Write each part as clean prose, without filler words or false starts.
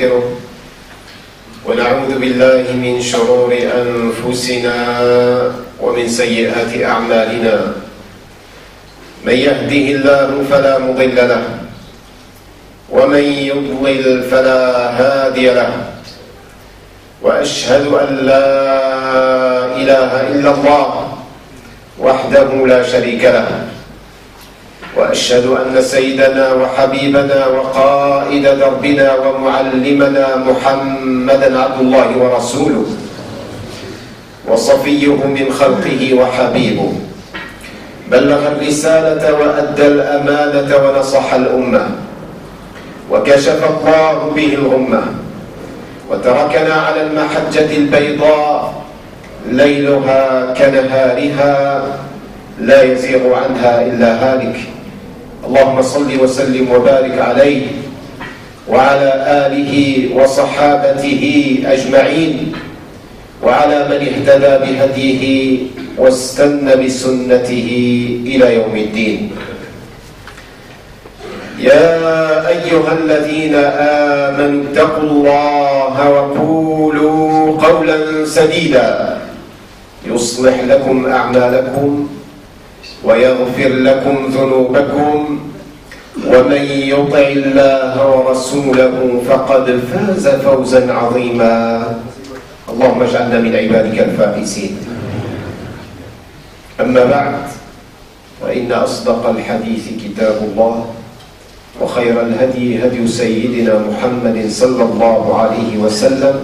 ونستغفره ونعوذ بالله من شرور أنفسنا ومن سيئات أعمالنا. من يهده الله فلا مضل له ومن يضلل فلا هادي له، وأشهد أن لا إله إلا الله وحده لا شريك له، وأشهد أن سيدنا وحبيبنا وقائد دربنا ومعلمنا محمدا عبد الله ورسوله وصفيه من خلقه وحبيبه، بلغ الرسالة وأدى الأمانة ونصح الأمة وكشف الله به الغمة، وتركنا على المحجة البيضاء ليلها كنهارها لا يزيغ عنها إلا هالك. اللهم صل وسلم وبارك عليه وعلى آله وصحابته أجمعين، وعلى من اهتدى بهديه واستنى بسنته إلى يوم الدين. يا أيها الذين آمنوا اتقوا الله وقولوا قولا سديدا يصلح لكم أعمالكم ويغفر لكم ذنوبكم، ومن يطع الله ورسوله فقد فاز فوزا عظيما. اللهم اجعلنا من عبادك الفائزين. أما بعد، وإن أصدق الحديث كتاب الله، وخير الهدي هدي سيدنا محمد صلى الله عليه وسلم،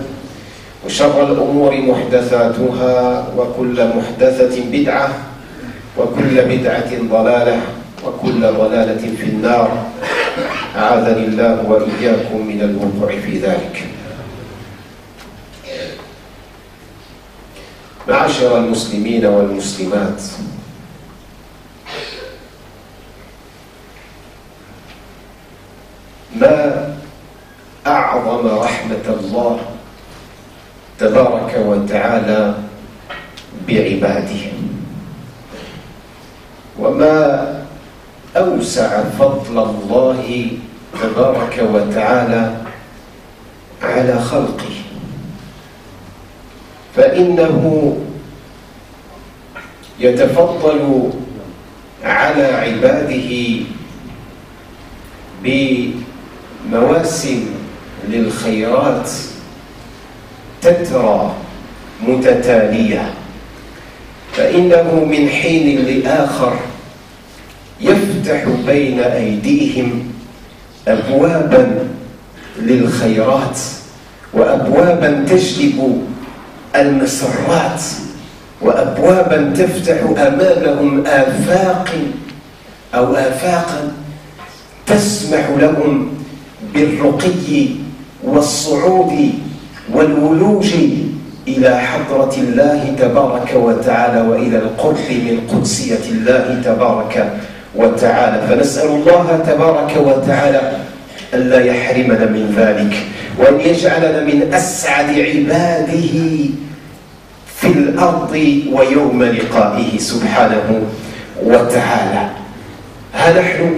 وشر الأمور محدثاتها، وكل محدثة بدعة، وكل بدعة ضلالة، وكل ضلالة في النار. أعاذني الله وإياكم من الوقوع في ذلك. معاشر المسلمين والمسلمات، ما أعظم رحمة الله تبارك وتعالى بعباده، وما أوسع فضل الله تبارك وتعالى على خلقه، فإنه يتفضل على عباده بمواسم للخيرات تترى متتالية، فإنه من حين لآخر يفتح بين أيديهم أبوابا للخيرات، وأبوابا تجلب المسرات، وأبوابا تفتح أمامهم آفاقا تسمح لهم بالرقي والصعود والولوج إلى حضرة الله تبارك وتعالى، وإلى القرب من قدسية الله تبارك وتعالى. فنسأل الله تبارك وتعالى ألا يحرمنا من ذلك، وأن يجعلنا من أسعد عباده في الأرض ويوم لقائه سبحانه وتعالى. ها نحن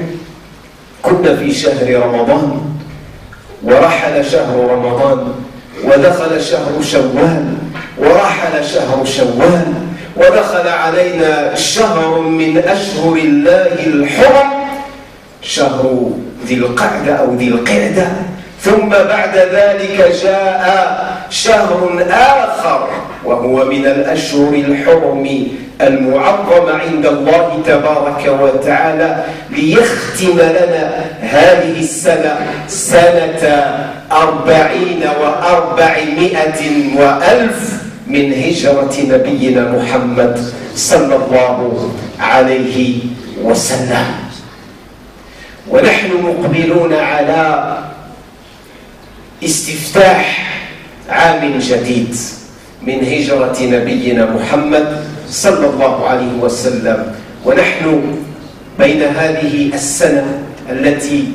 كنا في شهر رمضان، ورحل شهر رمضان، ودخل شهر شوال، ورحل شهر شوال، ودخل علينا شهر من أشهر الله الحرم، شهر ذي القعدة أو ذي القعدة. ثم بعد ذلك جاء شهر آخر، وهو من الأشهر الحرم المعظمة عند الله تبارك وتعالى، ليختم لنا هذه السنة سنة 40,400,000 من هجرة نبينا محمد صلى الله عليه وسلم. ونحن مقبلون على استفتاح عام جديد من هجرة نبينا محمد صلى الله عليه وسلم، ونحن بين هذه السنة التي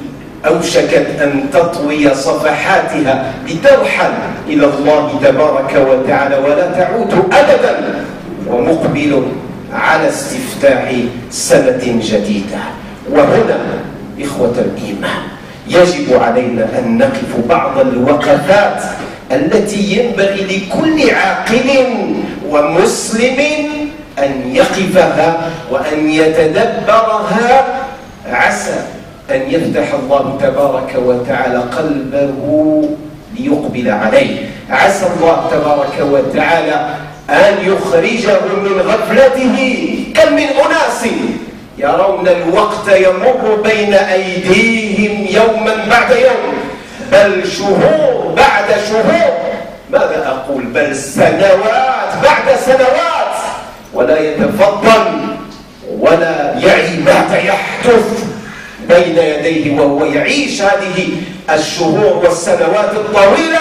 أوشكت أن تطوي صفحاتها لترحل إلى الله تبارك وتعالى ولا تعود أبدا، ومقبل على استفتاح سنة جديدة. وهنا إخوة الإيمان يجب علينا أن نقف بعض الوقفات التي ينبغي لكل عاقل ومسلم أن يقفها وأن يتدبرها، عسى أن يفتح الله تبارك وتعالى قلبه ليقبل عليه، عسى الله تبارك وتعالى أن يخرجه من غفلته. كم من أناس يرون الوقت يمر بين أيديهم يوما بعد يوم، بل شهور بعد شهور، ماذا أقول، بل سنوات بعد سنوات، ولا يتفضل ولا يعي ما يحدث بين يديه، وهو يعيش هذه الشهور والسنوات الطويلة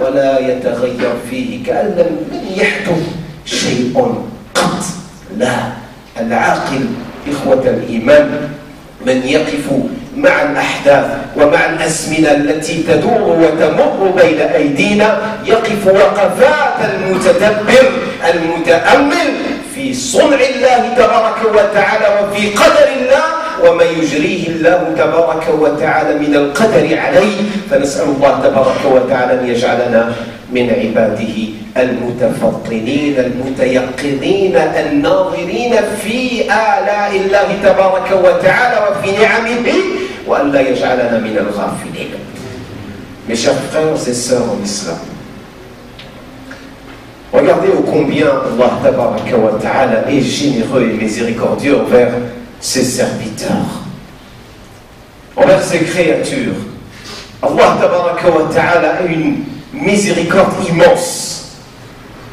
ولا يتغير فيه كأن لم يحدث شيء قط. لا، العاقل إخوة الإيمان من يقف مع الأحداث ومع الأزمنة التي تدور وتمر بين أيدينا، يقف وقفات المتدبر المتأمل في صنع الله تبارك وتعالى وفي قدر الله وما يجريه الله تبارك وتعالى من القدر عليه. فنسأل الله تبارك وتعالى أن يجعلنا من عباده المتفطنين المتيقظين الناظرين في آلاء الله تبارك وتعالى وفي نعمه، وأن لا يجعلنا من الغافلين. Mes chers frères et sœurs en islam, regardez ô combien Allah tabaraka wa ta'ala est généreux et miséricordieux envers ses serviteurs, envers ses créatures. Allah tabaraka wa ta'ala a une miséricorde immense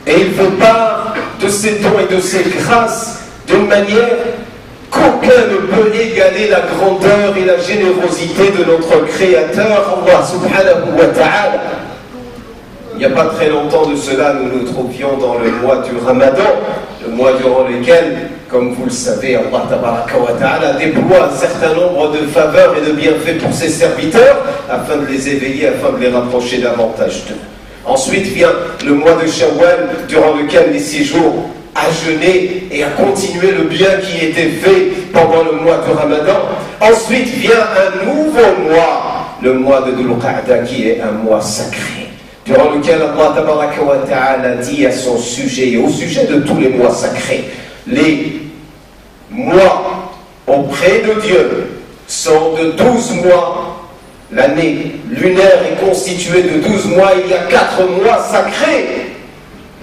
et il fait part de ses dons et de ses grâces d'une manière qu'aucun ne peut égaler la grandeur et la générosité de notre créateur Allah subhanahu wa ta'ala. Il n'y a pas très longtemps de cela, nous nous trouvions dans le mois du Ramadan, le mois durant lequel, comme vous le savez, Allah tabaraka wa ta'ala déploie un certain nombre de faveurs et de bienfaits pour ses serviteurs afin de les éveiller, afin de les rapprocher davantage d'eux. Ensuite vient le mois de Shawwal, durant lequel les 6 jours à jeûner et à continuer le bien qui était fait pendant le mois du Ramadan. Ensuite vient un nouveau mois, le mois de Dhul Qa'da, qui est un mois sacré, durant lequel Allah tabaraka wa ta'ala dit à son sujet et au sujet de tous les mois sacrés: les mois auprès de Dieu sont de 12 mois. L'année lunaire est constituée de 12 mois. Il y a 4 mois sacrés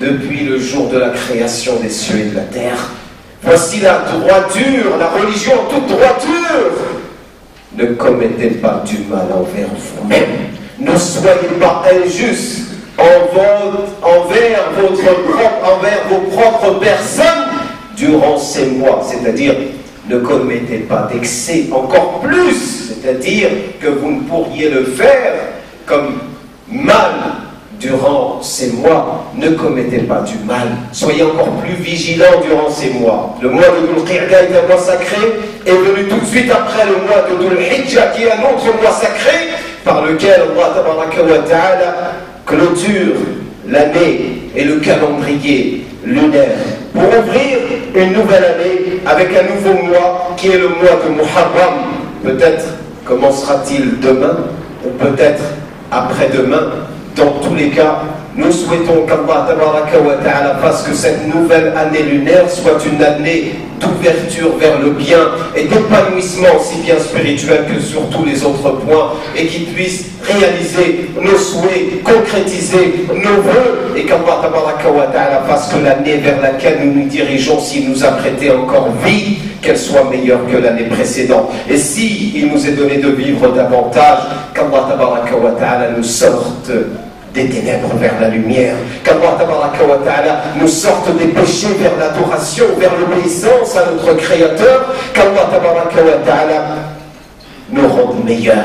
depuis le jour de la création des cieux et de la terre. Voici la droiture, la religion en toute droiture. Ne commettez pas du mal envers vous-même. Ne soyez pas injustes envers vos propres personnes durant ces mois, c'est-à-dire ne commettez pas d'excès, encore plus, c'est-à-dire que vous ne pourriez le faire comme mal durant ces mois. Ne commettez pas du mal, soyez encore plus vigilants durant ces mois. Le mois de Dhul Qa'da est un mois sacré, est venu tout de suite après le mois de Dhul Hijjah, qui est un autre mois sacré, par lequel Allah tabaraka wa ta'ala clôture l'année et le calendrier lunaire pour ouvrir une nouvelle année avec un nouveau mois qui est le mois de Muharram. Peut-être commencera-t-il demain ou peut-être après-demain. Dans tous les cas, nous souhaitons qu'Allah tabaraka wa ta'ala fasse que cette nouvelle année lunaire soit une année d'ouverture vers le bien et d'épanouissement aussi bien spirituel que sur tous les autres points, et qu'il puisse réaliser nos souhaits, concrétiser nos vœux, et qu'Allah tabaraka wa ta'ala fasse que l'année vers laquelle nous nous dirigeons, s'il nous a prêté encore vie, qu'elle soit meilleure que l'année précédente. Et si il nous est donné de vivre davantage, qu'Allah tabaraka wa ta'ala nous sorte des ténèbres vers la lumière, qu'Allah tabaraka wa ta'ala nous sorte des péchés vers l'adoration, vers l'obéissance à notre Créateur, qu'Allah tabaraka wa ta'ala nous rende meilleurs,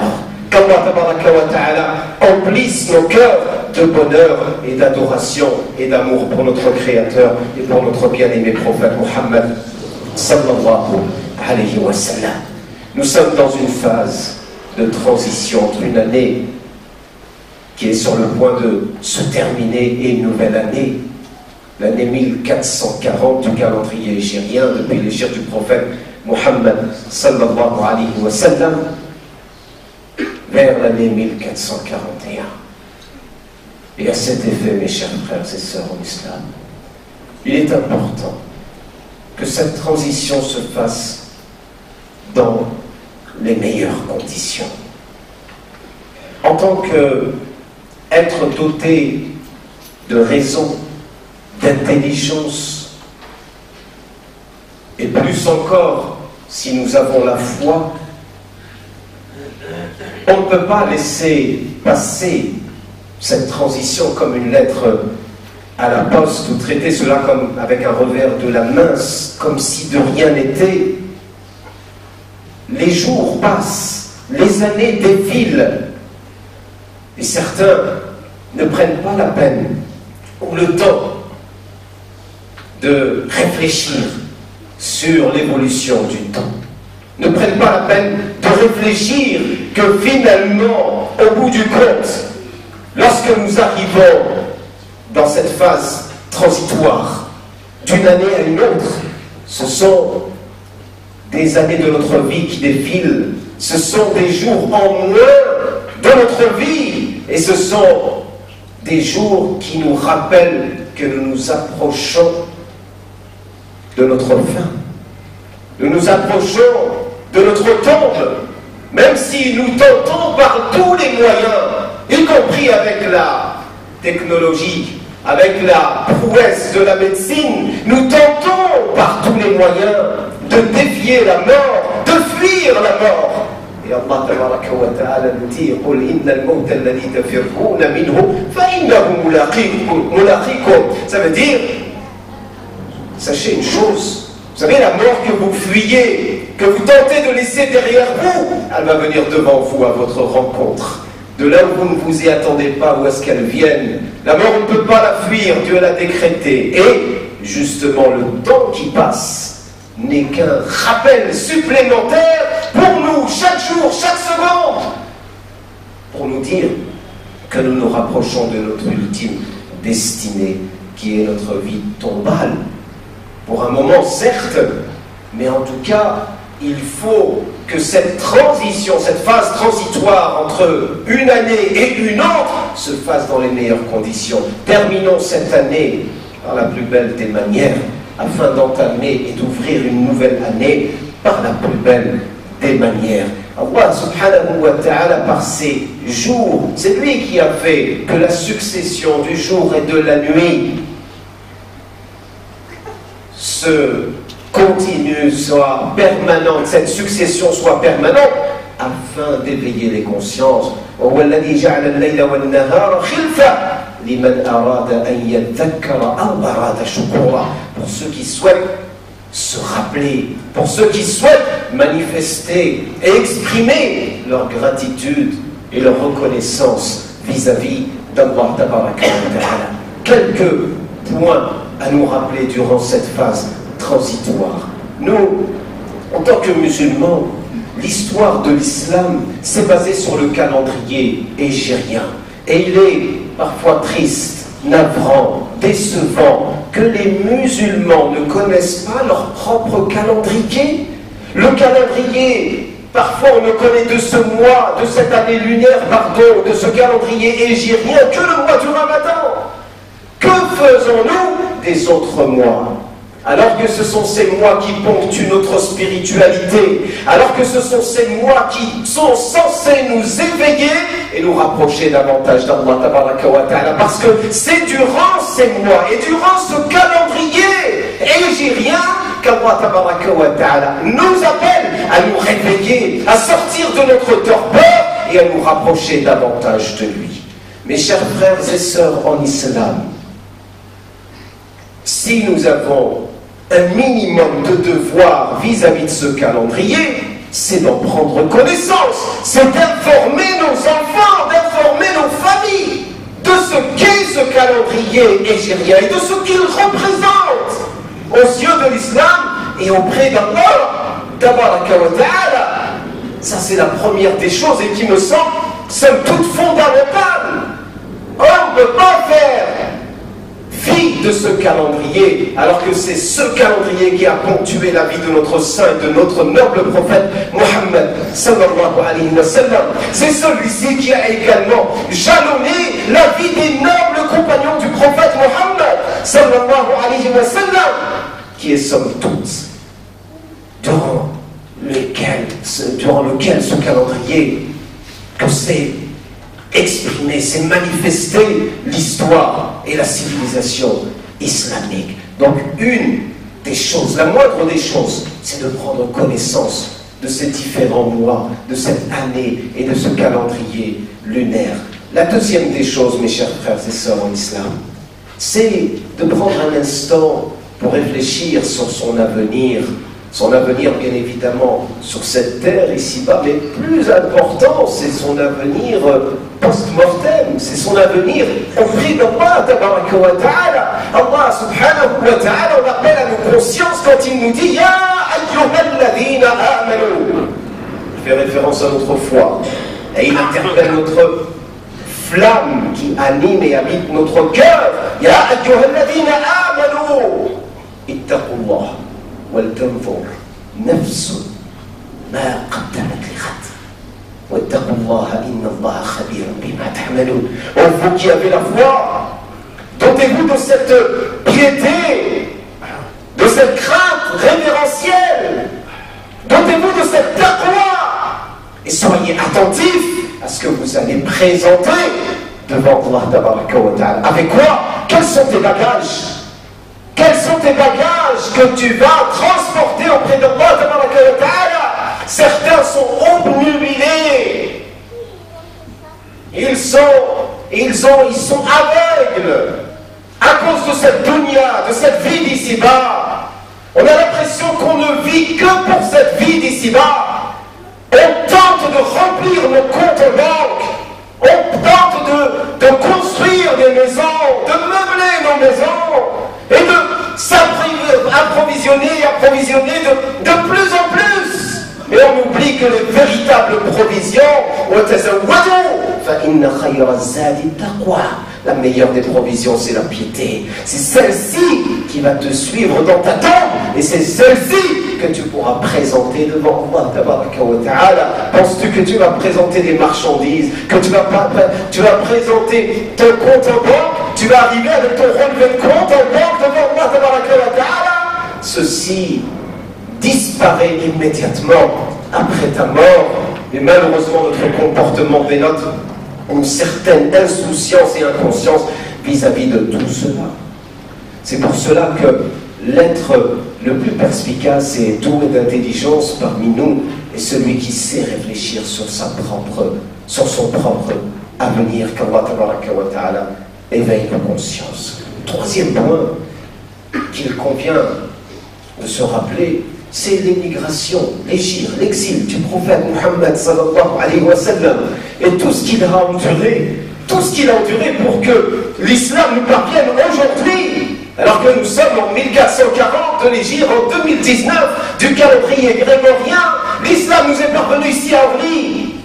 qu'Allah tabaraka wa ta'ala emplisse nos cœurs de bonheur et d'adoration et d'amour pour notre Créateur et pour notre bien-aimé prophète Muhammad sallallahu alayhi wa sallam. Nous sommes dans une phase de transition entre une année qui est sur le point de se terminer et une nouvelle année, l'année 1440 du calendrier hégirien, depuis l'hégire du prophète Muhammad sallallahu alayhi wa sallam. vers l'année 1441. Et à cet effet, mes chers frères et sœurs en islam, il est important que cette transition se fasse dans les meilleures conditions. En tant qu'être doté de raison, d'intelligence, et plus encore si nous avons la foi, on ne peut pas laisser passer cette transition comme une lettre à la poste ou traiter cela comme avec un revers de la main, comme si de rien n'était. Les jours passent, les années défilent, et certains ne prennent pas la peine ou le temps de réfléchir sur l'évolution du temps. Ne prennent pas la peine de réfléchir que finalement, au bout du compte, lorsque nous arrivons dans cette phase transitoire d'une année à une autre, ce sont des années de notre vie qui défilent, ce sont des jours en moins de notre vie, et ce sont des jours qui nous rappellent que nous nous approchons de notre fin. Nous nous approchons de notre tombe, même si nous tentons par tous les moyens, y compris avec la technologie, avec la prouesse de la médecine, nous tentons par tous les moyens de défier la mort, de fuir la mort. Et Allah tabaraka wa ta'ala nous dit: Qul inna al-mawta alladhi tafirruna minhu fa innahu mulaqikum. Ça veut dire, sachez une chose, vous savez, la mort que vous fuyez, que vous tentez de laisser derrière vous, elle va venir devant vous à votre rencontre. De là où vous ne vous y attendez pas, où est-ce qu'elle vienne. La mort, on ne peut pas la fuir, Dieu l'a décrété. Et justement, le temps qui passe n'est qu'un rappel supplémentaire pour nous, chaque jour, chaque seconde, pour nous dire que nous nous rapprochons de notre ultime destinée, qui est notre vie tombale. Pour un moment, certes, mais en tout cas, il faut que cette transition, cette phase transitoire entre une année et une autre se fasse dans les meilleures conditions. Terminons cette année par la plus belle des manières, afin d'entamer et d'ouvrir une nouvelle année par la plus belle des manières. Allah subhanahu wa ta'ala, par ces jours, c'est lui qui a fait que la succession du jour et de la nuit se continue, soit permanente, cette succession soit permanente, afin d'éveiller les consciences. Pour ceux qui souhaitent se rappeler, pour ceux qui souhaitent manifester et exprimer leur gratitude et leur reconnaissance vis-à-vis d'Allah tabaraka wa ta'ala. Quelques points à nous rappeler durant cette phase transitoire. Nous, en tant que musulmans, l'histoire de l'islam s'est basée sur le calendrier hégirien. Et il est parfois triste, navrant, décevant que les musulmans ne connaissent pas leur propre calendrier. Le calendrier, parfois on ne connaît de ce mois, de cette année lunaire, pardon, de ce calendrier hégirien que le mois du Ramadan. Que faisons-nous des autres mois? Alors que ce sont ces mois qui ponctuent notre spiritualité, alors que ce sont ces mois qui sont censés nous éveiller et nous rapprocher davantage d'Allah tabaraka wa ta'ala, parce que c'est durant ces mois et durant ce calendrier hégirien qu'Allah tabaraka wa ta'ala nous appelle à nous réveiller, à sortir de notre torpeur et à nous rapprocher davantage de lui. Mes chers frères et sœurs en islam, si nous avons un minimum de devoir vis-à-vis de ce calendrier, c'est d'en prendre connaissance, c'est d'informer nos enfants, d'informer nos familles de ce qu'est ce calendrier hégirien et de ce qu'il représente aux yeux de l'islam et auprès d'Allah tabaraka wa ta'ala. Ça, c'est la première des choses et qui me semble somme toute fondamentale. On ne peut pas faire fi de ce calendrier, alors que c'est ce calendrier qui a ponctué la vie de notre saint et de notre noble prophète Mohammed sallallahu alayhi wa sallam. C'est celui-ci qui a également jalonné la vie des nobles compagnons du prophète Mohammed sallallahu alayhi wa sallam, qui est somme toute durant lequel ce calendrier que c'est exprimé, c'est manifesté l'histoire et la civilisation islamique. Donc une des choses, la moindre des choses, c'est de prendre connaissance de ces différents mois, de cette année et de ce calendrier lunaire. La deuxième des choses, mes chers frères et sœurs en islam, c'est de prendre un instant pour réfléchir sur son avenir bien évidemment sur cette terre ici-bas, mais plus important, c'est son avenir post-mortem, c'est son avenir auprès d'Allah tabaraka wa ta'ala. Allah subhanahu wa ta'ala, on appelle à nos consciences quand il nous dit « Ya ayyuhalladhina amanu » Il fait référence à notre foi, et il interpelle notre flamme qui anime et habite notre cœur. « Ya ayyuhalladhina amanu » ittaqullah ولتنظر نفس ما قدمت لغد واتقوا الله إن الله خبير بما تعملون. Vous qui avez la foi, dotez-vous de cette piété, de cette crainte révérentielle, dotez-vous de cette taqwa et soyez attentifs à ce que vous allez présenter devant Allah tabaraka wa ta'ala. Avec quoi? Quels sont tes bagages? Quels sont tes bagages que tu vas transporter auprès d'Allah tabaraka wa ta'ala? Certains sont obnubilés. Ils sont aveugles à cause de cette dunya, de cette vie d'ici-bas. On a l'impression qu'on ne vit que pour cette vie d'ici-bas. On tente de remplir nos comptes en banque. On tente de construire des maisons, de meubler nos maisons et de s'approvisionner de plus en plus. Et on oublie que les véritables provisions, la meilleure des provisions, c'est la piété. C'est celle-ci qui va te suivre dans ta tombe, et c'est celle-ci que tu pourras présenter devant Allah tabaraka wa ta'ala. Penses-tu que tu vas présenter des marchandises, que tu vas présenter ton compte en banque, tu vas arriver avec ton relevé de compte en banque devant Allah tabaraka wa ta'ala? Ceci disparaît immédiatement après ta mort. Mais malheureusement, notre comportement dénote une certaine insouciance et inconscience vis-à-vis de tout cela. C'est pour cela que l'être le plus perspicace et doué d'intelligence parmi nous est celui qui sait réfléchir sur son propre avenir, qu'Allah tabaraka wa ta'ala éveille nos consciences. Troisième point qu'il convient de se rappeler, c'est l'émigration, l'exil du prophète Mohammed sallallahu alayhi wa sallam, et tout ce qu'il a enduré, pour que l'islam nous parvienne aujourd'hui, alors que nous sommes en 1440 de l'Hégire, en 2019 du calendrier grégorien. L'islam nous est parvenu ici à Orly,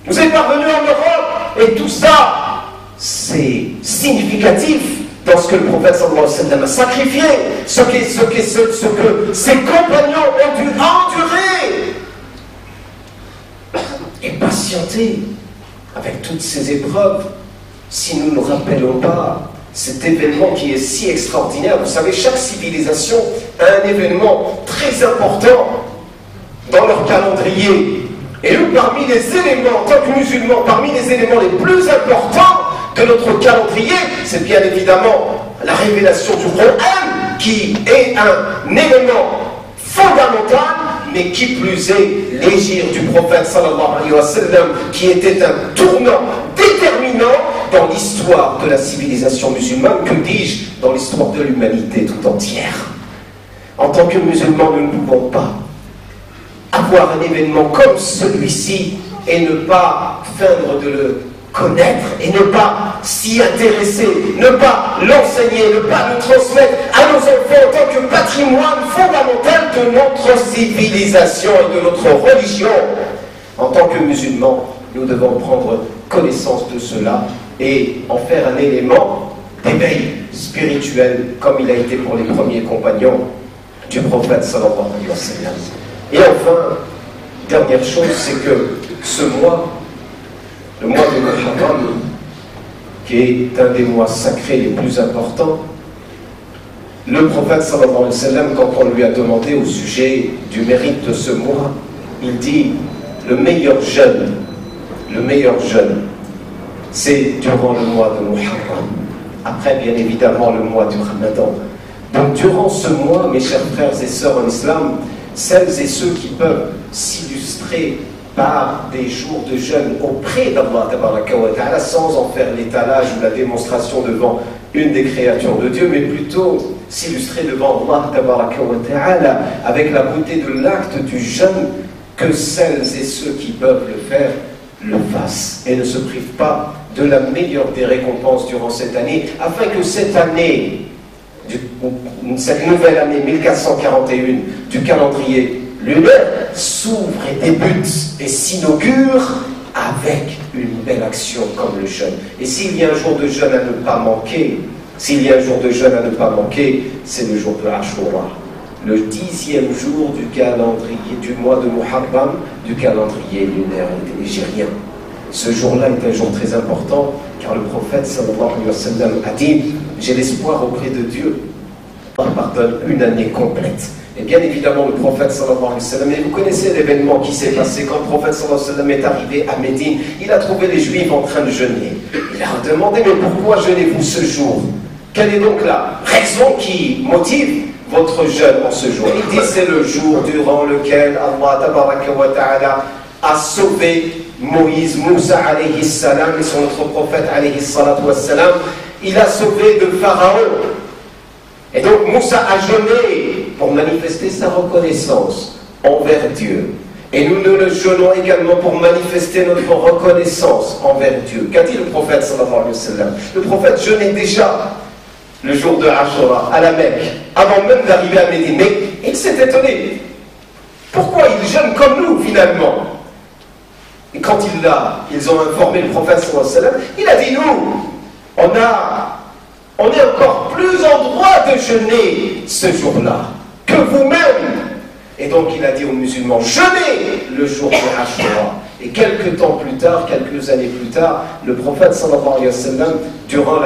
nous est parvenu en Europe, et tout ça, c'est significatif dans ce que le prophète sallallahu alayhi wa sallam a sacrifié, ce que ses compagnons ont dû endurer et patienter avec toutes ces épreuves. Si nous ne nous rappelons pas cet événement qui est si extraordinaire, vous savez, chaque civilisation a un événement très important dans leur calendrier. Et nous, parmi les éléments, en tant que musulmans, parmi les éléments les plus importants de notre calendrier, c'est bien évidemment la révélation du Coran, qui est un élément fondamental, mais qui plus est l'hégire du prophète sallallahu alayhi wa sallam, qui était un tournant déterminant dans l'histoire de la civilisation musulmane, que dis-je, dans l'histoire de l'humanité tout entière. En tant que musulmans, nous ne pouvons pas avoir un événement comme celui-ci et ne pas feindre de le connaître et ne pas s'y intéresser, ne pas l'enseigner, ne pas le transmettre à nos enfants en tant que patrimoine fondamental de notre civilisation et de notre religion. En tant que musulmans, nous devons prendre connaissance de cela et en faire un élément d'éveil spirituel comme il a été pour les premiers compagnons du prophète sallallahu alayhi wa sallam. Et enfin, dernière chose, c'est que ce mois, le mois de Muharram, qui est un des mois sacrés les plus importants, le prophète sallallahu alayhi wa sallam, quand on lui a demandé au sujet du mérite de ce mois, il dit le meilleur jeûne, c'est durant le mois de Muharram. Après, bien évidemment, le mois du Ramadan. Donc, durant ce mois, mes chers frères et sœurs en islam, celles et ceux qui peuvent s'illustrer par des jours de jeûne auprès d'Allah tabaraka wa ta'ala, sans en faire l'étalage ou la démonstration devant une des créatures de Dieu, mais plutôt s'illustrer devant Allah tabaraka wa ta'ala avec la beauté de l'acte du jeûne, que celles et ceux qui peuvent le faire le fassent et ne se privent pas de la meilleure des récompenses durant cette année, afin que cette année, cette nouvelle année 1441 du calendrier lunaire s'ouvre et débute et s'inaugure avec une belle action comme le jeûne. Et s'il y a un jour de jeûne à ne pas manquer, c'est le jour de Ashura, le 10e jour du calendrier du mois de Muharram, du calendrier lunaire nigérien. Ce jour-là est un jour très important, car le prophète sallallahu alayhi wa sallam a dit « J'ai l'espoir auprès de Dieu, Allah pardonne une année complète ». Et bien évidemment, le prophète sallallahu alayhi wa sallam, et vous connaissez l'événement qui s'est passé quand le prophète sallallahu alayhi wa sallam est arrivé à Médine, il a trouvé les Juifs en train de jeûner. Il leur a demandé « Mais pourquoi jeûnez-vous ce jour ?» Quelle est donc la raison qui motive votre jeûne en ce jour? Il dit c'est le jour durant lequel Allah tabaraka wa ta'ala a sauvé Moïse, Moussa alayhi salam et son autre prophète alayhi salatu wa salam. Il a sauvé de Pharaon. Et donc Moussa a jeûné pour manifester sa reconnaissance envers Dieu. Et nous le jeûnons également pour manifester notre reconnaissance envers Dieu. Qu'a dit le prophète sallallahu alayhi wa sallam? Le prophète jeûnait déjà le jour de Ashura à la Mecque, avant même d'arriver à Médine. Mais il s'est étonné. Pourquoi il jeûne comme nous finalement? Et quand ils ont informé le prophète sallallahu alayhi wa sallam, il a dit nous, on est encore plus en droit de jeûner ce jour-là que vous-même. Et donc il a dit aux musulmans, jeûnez le jour de Ashura. Et quelques temps plus tard, quelques années plus tard, le prophète sallallahu alayhi wa sallam, durant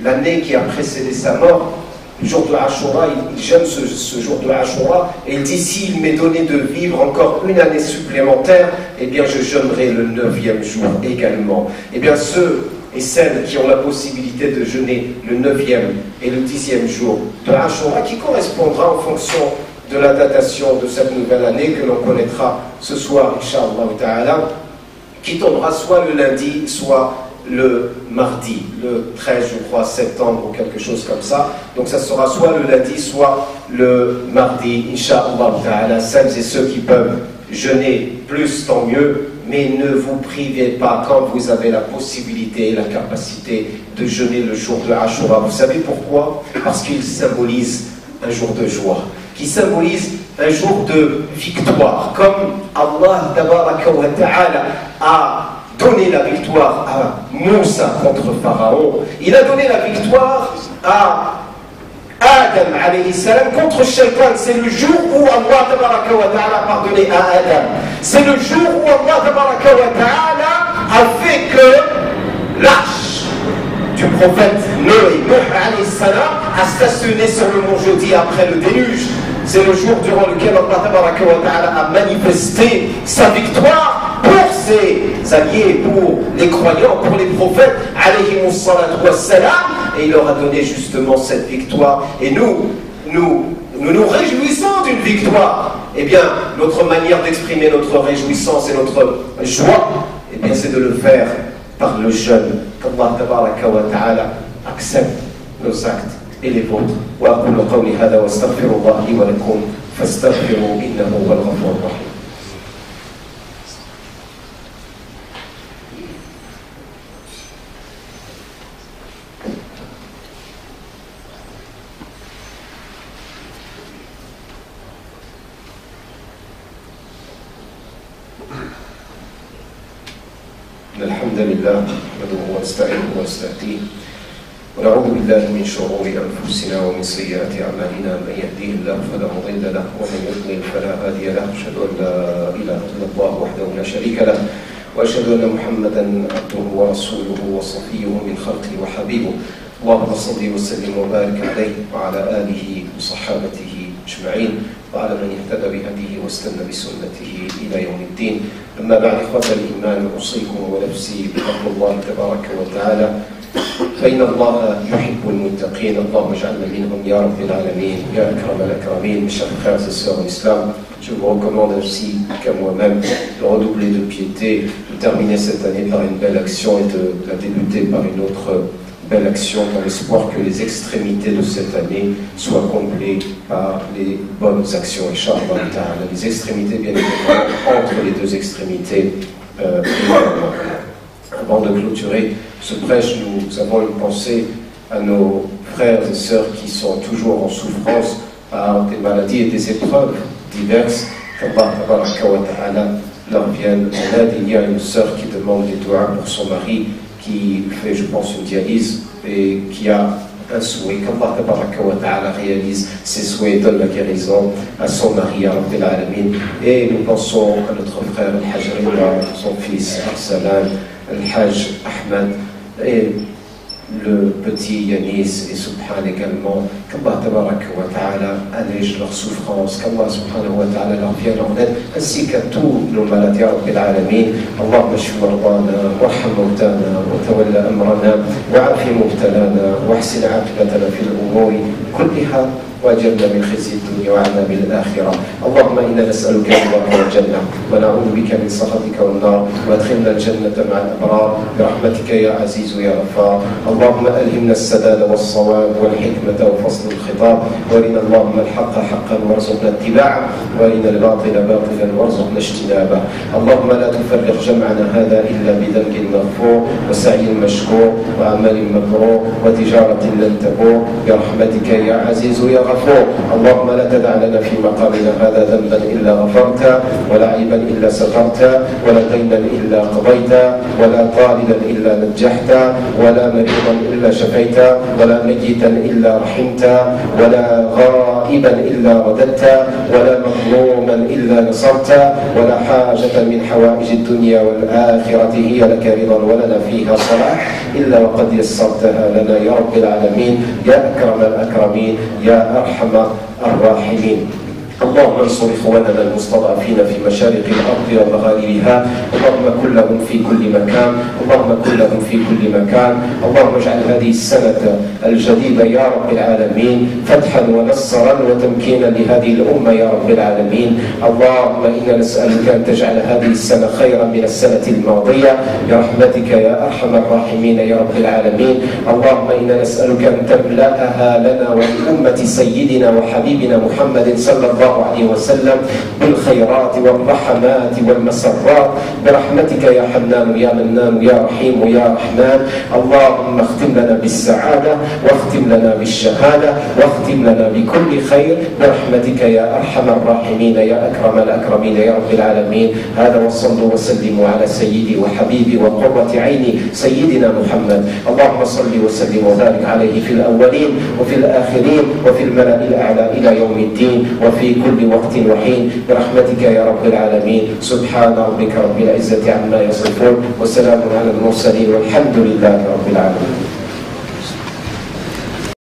l'année qui a précédé sa mort, le jour de Ashura, il jeûne ce jour de Ashura, et il dit, s'il m'est donné de vivre encore une année supplémentaire, eh bien je jeûnerai le 9e jour également. Eh bien ceux et celles qui ont la possibilité de jeûner le 9e et le 10e jour de Ashura, qui correspondra en fonction de la datation de cette nouvelle année que l'on connaîtra ce soir, Inch'Allah Ta'ala, qui tombera soit le lundi, soit le mardi, le 13, je crois, septembre ou quelque chose comme ça. Donc ça sera soit le lundi, soit le mardi, Inch'Allah Ta'ala. Celles et ceux qui peuvent jeûner plus, tant mieux, mais ne vous privez pas quand vous avez la possibilité et la capacité de jeûner le jour de Ashura. Vous savez pourquoi? Parce qu'il symbolise un jour de joie, qui symbolise un jour de victoire. Comme Allah tabaraka wa ta'ala a donné la victoire à Moussa contre Pharaon, il a donné la victoire à Adam alayhi salam contre Shaitan. C'est le jour où Allah tabaraka wa ta'ala a pardonné à Adam. C'est le jour où Allah tabaraka wa ta'ala a fait que l'arche du prophète Noé, alayhi salam, a stationné sur le mont Jodi après le déluge. C'est le jour durant lequel Allah tabaraka wa ta'ala a manifesté sa victoire pour ses alliés, pour les croyants, pour les prophètes, alayhimus salatu wassalam, et il leur a donné justement cette victoire. Et nous réjouissons d'une victoire. Eh bien, notre manière d'exprimer notre réjouissance et notre joie, eh bien, c'est de le faire par le jeûne. Qu'Allah tabaraka wa ta'ala accepte nos actes et les vôtres. Wa aqulu qawli hada wa astaghfirullah li wa lakum fastaghfiru innahu huwal ghafurur rahim. الحمد لله نحمده ونستعينه ونستهديه ونعوذ بالله من شرور أنفسنا ومن سيئات أعمالنا، من يهديه الله فلا مضل له ومن يضلل فلا هادي له. أشهد أن لا إله إلا الله وحده لا شريك له، وأشهد أن محمدا عبده ورسوله وصفيه من خلقه وحبيبه. اللهم صل وسلم وبارك عليه وعلى آله وصحابته أجمعين وعلى من اهتدى بهديه واستنى بسنته إلى يوم الدين. أما بعد، إخوة الإيمان، أوصيكم ونفسي بتقوى الله تبارك وتعالى، فإن الله يحب المتقين. اللهم اجعلنا منهم يا رب العالمين يا أكرم الأكرمين. Mes chers frères et sœurs en islam, je vous recommande ainsi qu'à moi-même de redoubler de piété, de terminer cette année par une belle action et de la débuter par une autre belle action, dans l'espoir que les extrémités de cette année soient comblées par les bonnes actions. Inch'Allah, les extrémités, bien évidemment, entre les deux extrémités. Avant de clôturer ce prêche, nous avons une pensée à nos frères et sœurs qui sont toujours en souffrance par des maladies et des épreuves diverses. Qu'Allah leur vienne en aide. Il y a une sœur qui demande des doigts pour son mari, qui fait, je pense, une dialyse et qui a un souhait. Qu'Allah réalise ses souhaits et donne la guérison à son mari, à Rabbil Alamin. Et nous pensons à notre frère Al-Hajj Rida, son fils Arsalan, Al-Hajj Ahmed et le petit Yanis et Subhan également. Qu'Allah allège leur souffrance, qu'Allah subhanahu wa ta'ala leur vienne en aide, ainsi qu'à tous nos malades, ya Rabbil Alamin. Allahumma shfi mardana, warham mawtana, wa tawalla amrana, wa'afi mubtalana, wahsin aqibatana fil umuri kulliha, وأجرنا من خزي الدنيا وعذاب الآخرة. اللهم إنا نسألك رضاك والجنة ونعوذ بك من سخطك والنار، وأدخلنا الجنة مع الأبرار برحمتك يا عزيز يا غفار. اللهم ألهمنا السداد والصواب والحكمة وفصل الخطاب، وارنا اللهم الحق حقا وارزقنا اتباعه، وارنا الباطل باطلا وارزقنا اجتنابه. اللهم لا تفرق جمعنا هذا إلا بذنب مغفور وسعي مشكور وعمل مبرور وتجارة لن تبور برحمتك يا عزيز يا غفور. اللهم لا تدع لنا في مقامنا هذا ذنبا إلا غفرته، ولا عيبا إلا سترته، ولا دينا إلا قضيته، ولا طالبا إلا نجحته، ولا مريضا إلا شفيته، ولا ميتا إلا رحمته، ولا غائبا إلا رددته، ولا مظلوما إلا نصرته، ولا حاجة من حوائج الدنيا والآخرة هي لك رضا ولنا فيها صلاح إلا وقد يسرتها لنا يا رب العالمين يا أكرم الأكرمين يا أرحم الراحمين. اللهم انصر إخواننا المستضعفين في مشارق الأرض ومغاربها. اللهم كن لهم في كل مكان، اللهم كن لهم في كل مكان. اللهم اجعل هذه السنة الجديدة يا رب العالمين فتحا ونصرا وتمكينا لهذه الأمة يا رب العالمين. اللهم إنا نسألك أن تجعل هذه السنة خيرا من السنة الماضية برحمتك يا أرحم الراحمين يا رب العالمين. اللهم إنا نسألك أن تملأها لنا ولأمة سيدنا وحبيبنا محمد صلى الله عليه وسلم بالخيرات والرحمات والمسرات برحمتك يا حنان يا منان يا رحيم يا رحمن. اللهم اختم لنا بالسعادة، واختم لنا بالشهادة، واختم لنا بكل خير برحمتك يا أرحم الراحمين يا أكرم الأكرمين يا رب العالمين. هذا وصلوا وسلموا على سيدي وحبيبي وقرة عيني سيدنا محمد. اللهم صل وسلم وبارك عليه في الأولين وفي الآخرين وفي الملأ الأعلى إلى يوم الدين وفي كل وقت وحين برحمتك يا رب العالمين. سبحان ربك رب العزة عما يصفون وسلام على المرسلين والحمد لله رب العالمين.